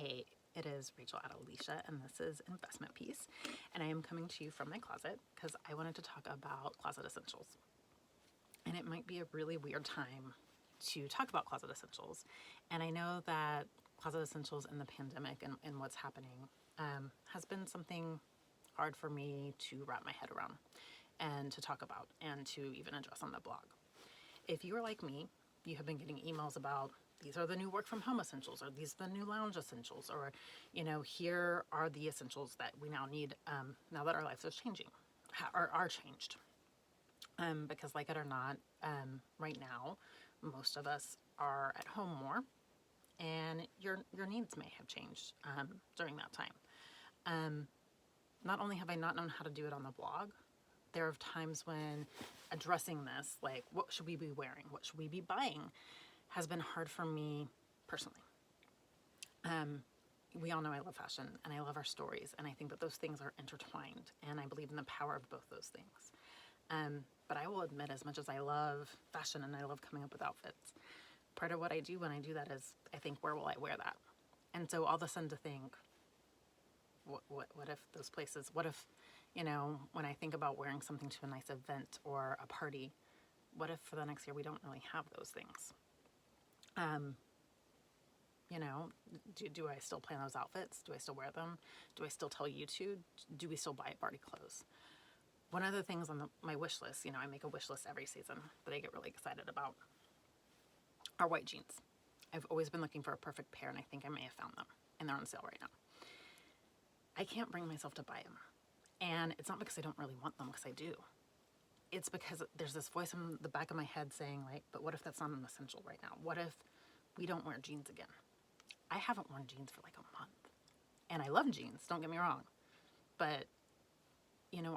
Hey, it is Rachel Adelicia, and this is Investment Piece. And I am coming to you from my closet because I wanted to talk about closet essentials. And it might be a really weird time to talk about closet essentials. And I know that closet essentials in the pandemic and what's happening has been something hard for me to wrap my head around and to talk about and to even address on the blog. If you are like me, you have been getting emails about these are the new work from home essentials, or these are the new lounge essentials, or, here are the essentials that we now need now that our lives are changing, are changed. Because like it or not, right now, most of us are at home more, and your needs may have changed during that time. Not only have I not known how to do it on the blog, there are times when addressing this, like what should we be wearing, what should we be buying, has been hard for me personally. We all know I love fashion and I love our stories, and I think that those things are intertwined, and I believe in the power of both those things. But I will admit, as much as I love fashion and I love coming up with outfits, part of what I do when I do that is I think, where will I wear that? And so all of a sudden to think, what if those places, what if, when I think about wearing something to a nice event or a party, what if for the next year we don't really have those things? Do I still plan those outfits? Do I still wear them? Do I still tell you to? Do we still buy party clothes? One of the things on my wish list, I make a wish list every season that I get really excited about, are white jeans. I've always been looking for a perfect pair, and I think I may have found them, and they're on sale right now. I can't bring myself to buy them. And it's not because I don't really want them, because I do. It's because there's this voice in the back of my head saying, like, but what if that's not an essential right now? What if we don't wear jeans again? I haven't worn jeans for like a month. And I love jeans, don't get me wrong. But,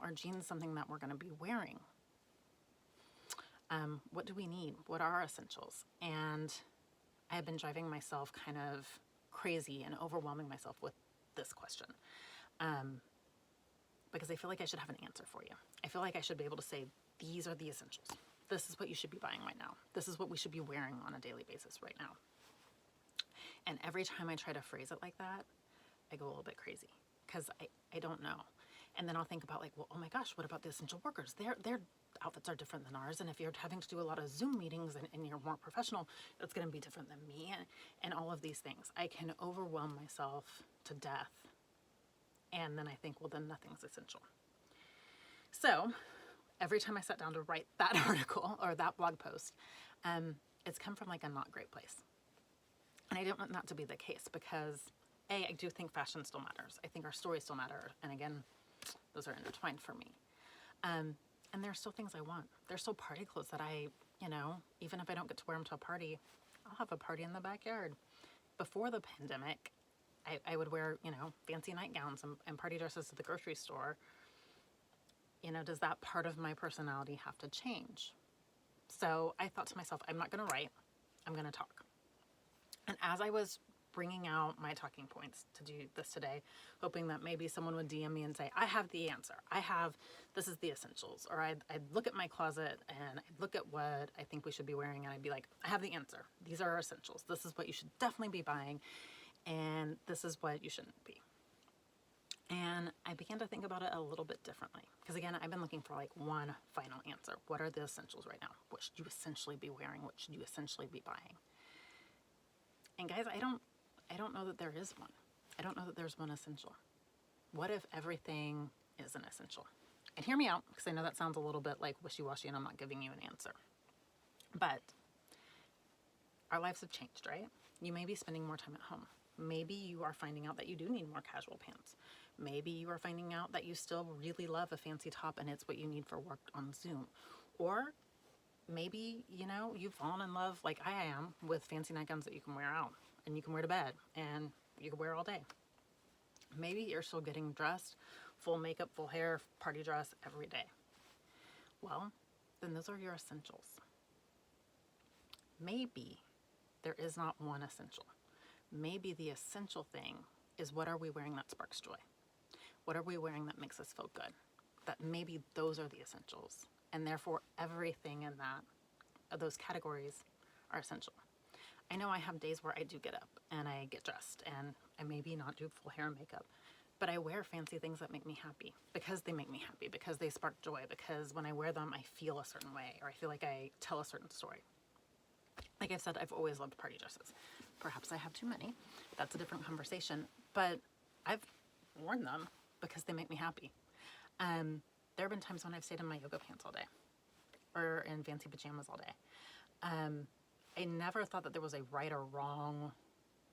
are jeans something that we're going to be wearing? What do we need? What are our essentials? And I have been driving myself kind of crazy and overwhelming myself with this question. Because I feel like I should have an answer for you. I feel like I should be able to say, these are the essentials. This is what you should be buying right now. This is what we should be wearing on a daily basis right now. And every time I try to phrase it like that, I go a little bit crazy because I don't know. And then I'll think about, like, well, oh my gosh, what about the essential workers? Their outfits are different than ours. And if you're having to do a lot of Zoom meetings and you're more professional, it's going to be different than me, and all of these things. I can overwhelm myself to death. And then I think, well, then nothing's essential. So every time I sat down to write that article or that blog post, it's come from like a not great place. And I don't want that to be the case because, A, I do think fashion still matters. I think our stories still matter. And again, those are intertwined for me. And there's still things I want. There's still party clothes that I, even if I don't get to wear them to a party, I'll have a party in the backyard. Before the pandemic, I would wear, fancy nightgowns and party dresses to the grocery store. Does that part of my personality have to change? So I thought to myself, I'm not going to write, I'm going to talk. And as I was bringing out my talking points to do this today, hoping that maybe someone would DM me and say, I have the answer. This is the essentials. Or I'd look at my closet and I'd look at what I think we should be wearing, and I'd be like, I have the answer. These are our essentials. This is what you should definitely be buying. And this is what you shouldn't be. And I began to think about it a little bit differently. Because again, I've been looking for like one final answer. What are the essentials right now? What should you essentially be wearing? What should you essentially be buying? And guys, I don't know that there is one. I don't know that there's one essential. What if everything is an essential? And hear me out, because I know that sounds a little bit like wishy-washy and I'm not giving you an answer. But our lives have changed, right? You may be spending more time at home. Maybe you are finding out that you do need more casual pants. Maybe you are finding out that you still really love a fancy top and it's what you need for work on Zoom. Or maybe, you've fallen in love, like I am, with fancy nightgowns that you can wear out and you can wear to bed and you can wear all day. Maybe you're still getting dressed, full makeup, full hair, party dress every day. Well, then those are your essentials. Maybe there is not one essential. Maybe the essential thing is, what are we wearing that sparks joy? What are we wearing that makes us feel good? That maybe those are the essentials. And therefore, everything in those categories are essential. I know I have days where I do get up and I get dressed and I maybe not do full hair and makeup, but I wear fancy things that make me happy because they make me happy, because they spark joy, because when I wear them, I feel a certain way, or I feel like I tell a certain story. Like I've said, I've always loved party dresses. Perhaps I have too many. That's a different conversation, but I've worn them because they make me happy. There have been times when I've stayed in my yoga pants all day or in fancy pajamas all day. I never thought that there was a right or wrong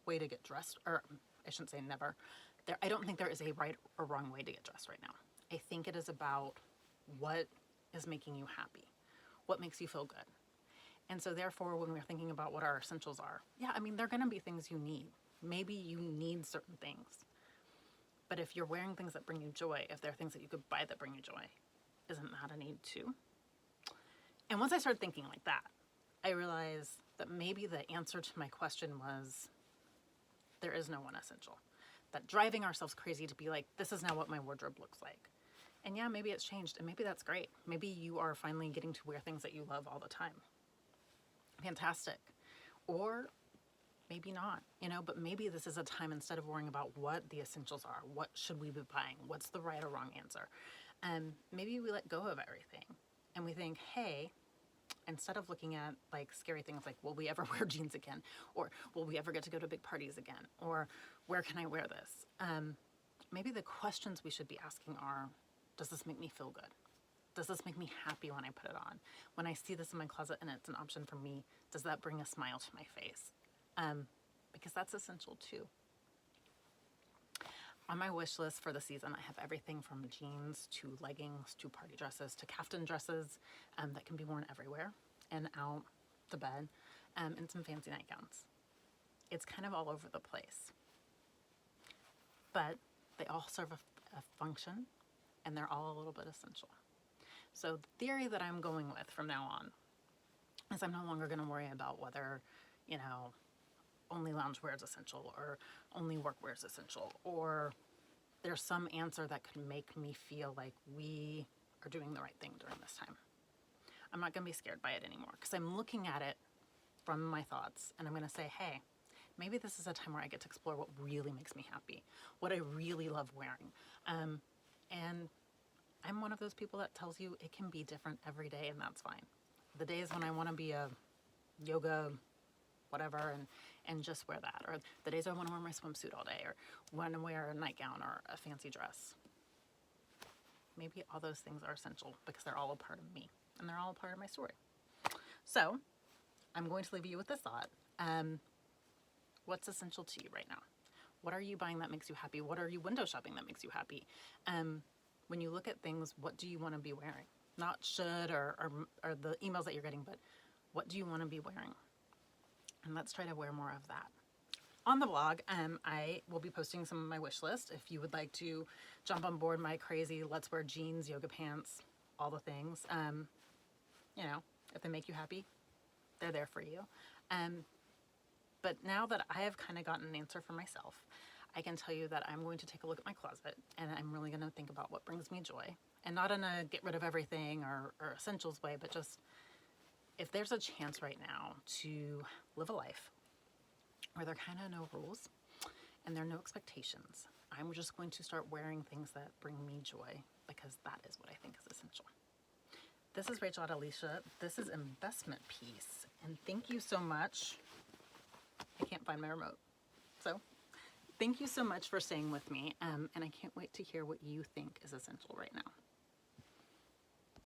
way to get dressed, or I shouldn't say never. I don't think there is a right or wrong way to get dressed right now. I think it is about what is making you happy, what makes you feel good. And so therefore, when we're thinking about what our essentials are, yeah, I mean, they're going to be things you need. Maybe you need certain things. But if you're wearing things that bring you joy, if there are things that you could buy that bring you joy, isn't that a need too? And once I started thinking like that, I realized that maybe the answer to my question was there is no one essential. That driving ourselves crazy to be like, this is now what my wardrobe looks like. And yeah, maybe it's changed, and maybe that's great. Maybe you are finally getting to wear things that you love all the time. Fantastic. Or maybe not, but maybe this is a time, instead of worrying about what the essentials are, what should we be buying, what's the right or wrong answer, maybe we let go of everything and we think, hey, instead of looking at like scary things like, will we ever wear jeans again, or will we ever get to go to big parties again, or where can I wear this, maybe the questions we should be asking are, does this make me feel good? Does this make me happy when I put it on? When I see this in my closet and it's an option for me, does that bring a smile to my face? Because that's essential too. On my wish list for the season, I have everything from jeans to leggings to party dresses to kaftan dresses that can be worn everywhere and out to bed, and some fancy nightgowns. It's kind of all over the place. But they all serve a function, and they're all a little bit essential. So the theory that I'm going with from now on is I'm no longer going to worry about whether, only loungewear is essential or only workwear is essential, or there's some answer that could make me feel like we are doing the right thing during this time. I'm not going to be scared by it anymore because I'm looking at it from my thoughts, and I'm going to say, hey, maybe this is a time where I get to explore what really makes me happy, what I really love wearing. And I'm one of those people that tells you it can be different every day, and that's fine. The days when I want to be a yoga whatever and just wear that, or the days I want to wear my swimsuit all day, or want to wear a nightgown or a fancy dress. Maybe all those things are essential because they're all a part of me and they're all a part of my story. So I'm going to leave you with this thought. What's essential to you right now? What are you buying that makes you happy? What are you window shopping that makes you happy? When you look at things, what do you want to be wearing? Not should or the emails that you're getting, but what do you want to be wearing? And let's try to wear more of that. On the blog, I will be posting some of my wish list. If you would like to jump on board my crazy let's wear jeans, yoga pants, all the things, if they make you happy, they're there for you. But now that I have kind of gotten an answer for myself, I can tell you that I'm going to take a look at my closet and I'm really going to think about what brings me joy. And not in a get rid of everything or essentials way, but just if there's a chance right now to live a life where there are kind of no rules and there are no expectations, I'm just going to start wearing things that bring me joy because that is what I think is essential. This is Rachel Adelicia. This is Investment Piece. And thank you so much. I can't find my remote. So thank you so much for staying with me. And I can't wait to hear what you think is essential right now.